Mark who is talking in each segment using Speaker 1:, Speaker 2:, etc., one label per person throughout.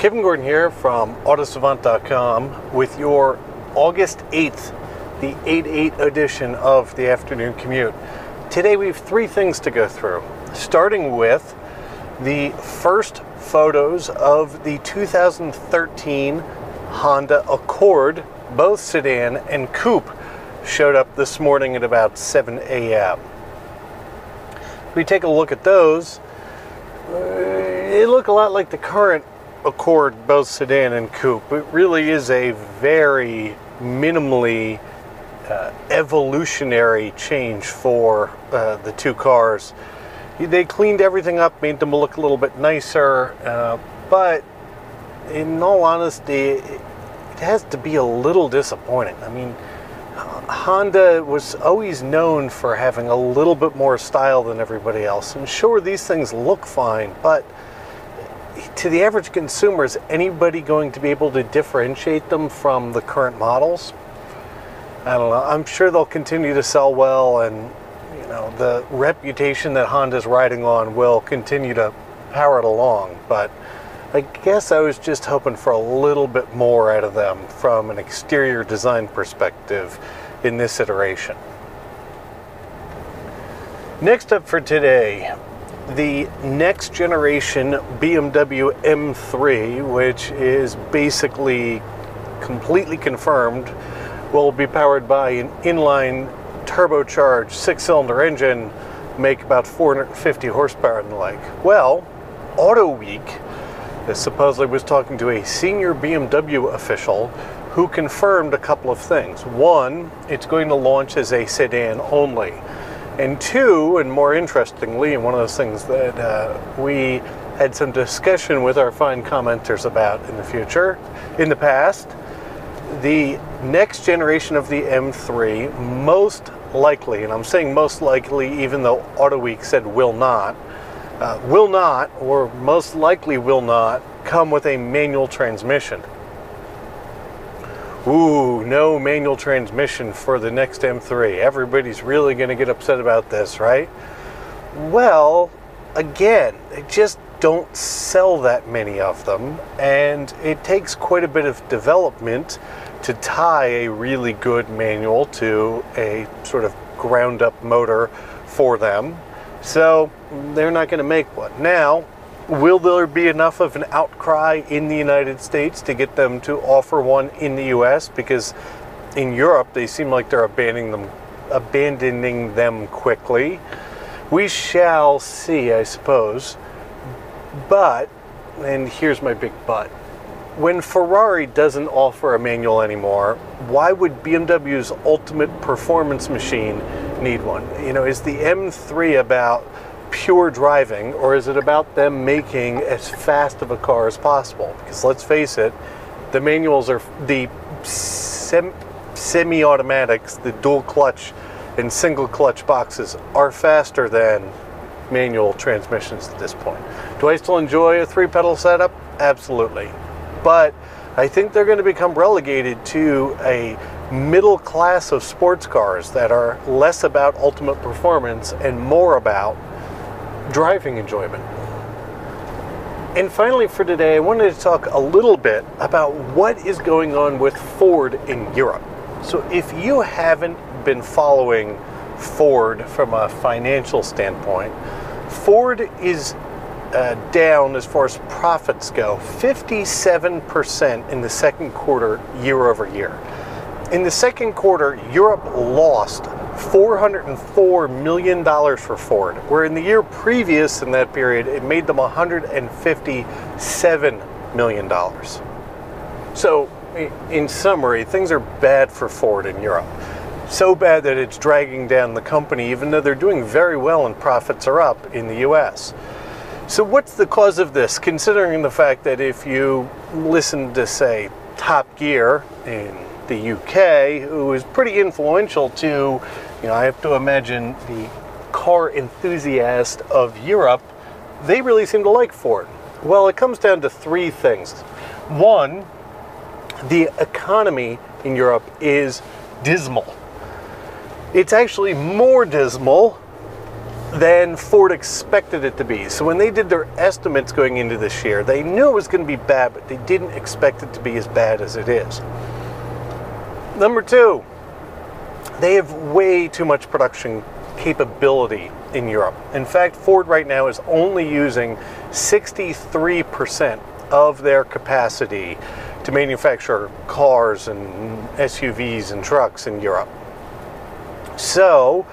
Speaker 1: Kevin Gordon here from Autosavant.com with your August 8th, the 8/8 edition of the Afternoon Commute. Today we have three things to go through, starting with the first photos of the 2013 Honda Accord. Both sedan and coupe showed up this morning at about 7 a.m. We take a look at those. They look a lot like the current Accord, both sedan and coupe. It really is a very minimally evolutionary change for the two cars. They cleaned everything up, made them look a little bit nicer, but in all honesty, it has to be a little disappointing. I mean, Honda was always known for having a little bit more style than everybody else. And sure, these things look fine, but to the average consumer, is anybody going to be able to differentiate them from the current models? I don't know. I'm sure they'll continue to sell well, and you know, the reputation that Honda's riding on will continue to power it along. But I guess I was just hoping for a little bit more out of them from an exterior design perspective in this iteration. Next up for today, the next generation BMW M3, which is basically completely confirmed, will be powered by an inline turbocharged 6-cylinder engine, make about 450 horsepower and the like. Well, Auto Week supposedly was talking to a senior BMW official who confirmed a couple of things. One, it's going to launch as a sedan only. And two, and more interestingly, and one of those things that we had some discussion with our fine commenters about in the past, the next generation of the M3 most likely, and I'm saying most likely even though Auto Week said will not, or most likely will not, come with a manual transmission. Ooh, no manual transmission for the next M3. Everybody's really going to get upset about this, right? Well, again, they just don't sell that many of them, and it takes quite a bit of development to tie a really good manual to a sort of ground-up motor for them. So they're not going to make one. Now, will there be enough of an outcry in the United States to get them to offer one in the US? Because in Europe, they seem like they're abandoning them quickly. We shall see, I suppose. But, and here's my big but, when Ferrari doesn't offer a manual anymore, why would BMW's ultimate performance machine need one? You know, is the M3 about pure driving, or is it about them making as fast of a car as possible? Because let's face it, the manuals are the semi-automatics, the dual clutch and single clutch boxes are faster than manual transmissions at this point. Do I still enjoy a 3-pedal setup? Absolutely. But I think they're going to become relegated to a middle class of sports cars that are less about ultimate performance and more about driving enjoyment. And finally for today, I wanted to talk a little bit about what is going on with Ford in Europe. So if you haven't been following Ford from a financial standpoint, Ford is down as far as profits go 57% in the second quarter year over year. In the second quarter, Europe lost $404 million for Ford, where in the year previous in that period, it made them $157 million. So, in summary, things are bad for Ford in Europe. So bad that it's dragging down the company, even though they're doing very well and profits are up in the US. So what's the cause of this, considering the fact that if you listen to, say, Top Gear in the UK, who is pretty influential to, you know, I have to imagine the car enthusiast of Europe, they really seem to like Ford. Well, it comes down to three things. One, the economy in Europe is dismal. It's actually more dismal than Ford expected it to be. So when they did their estimates going into this year, they knew it was going to be bad, but they didn't expect it to be as bad as it is. Number two, they have way too much production capability in Europe. In fact, Ford right now is only using 63% of their capacity to manufacture cars and SUVs and trucks in Europe. So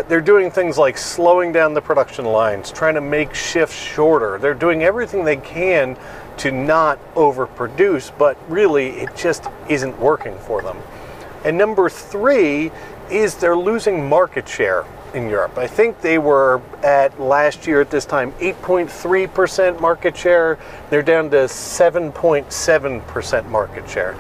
Speaker 1: they're doing things like slowing down the production lines, trying to make shifts shorter. They're doing everything they can to not overproduce, but really it just isn't working for them. And number three is they're losing market share in Europe. I think they were at last year at this time 8.3% market share. They're down to 7.7% market share.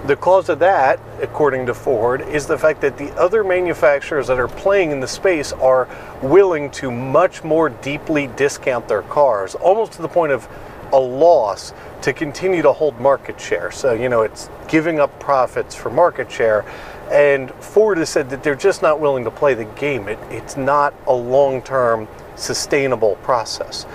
Speaker 1: The cause of that, according to Ford, is the fact that the other manufacturers that are playing in the space are willing to much more deeply discount their cars, almost to the point of a loss, to continue to hold market share. So, you know, it's giving up profits for market share. And Ford has said that they're just not willing to play the game. It's not a long-term sustainable process.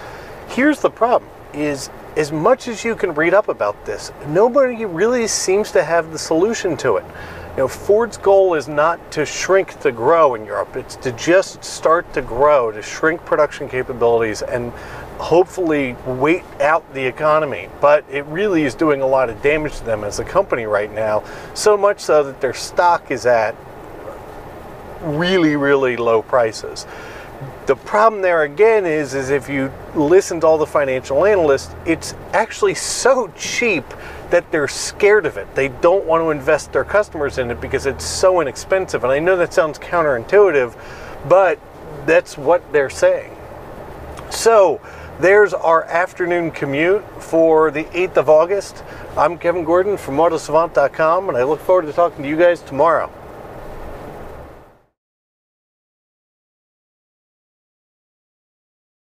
Speaker 1: Here's the problem, is as much as you can read up about this, nobody really seems to have the solution to it. You know, Ford's goal is not to shrink to grow in Europe. It's to just start to grow, to shrink production capabilities and hopefully wait out the economy. But it really is doing a lot of damage to them as a company right now, so much so that their stock is at really, really low prices. The problem there again is if you listen to all the financial analysts, it's actually so cheap that they're scared of it. They don't want to invest their customers in it because it's so inexpensive. And I know that sounds counterintuitive, but that's what they're saying. So there's our afternoon commute for the 8th of August. I'm Kevin Gordon from AutoSavant.com, and I look forward to talking to you guys tomorrow.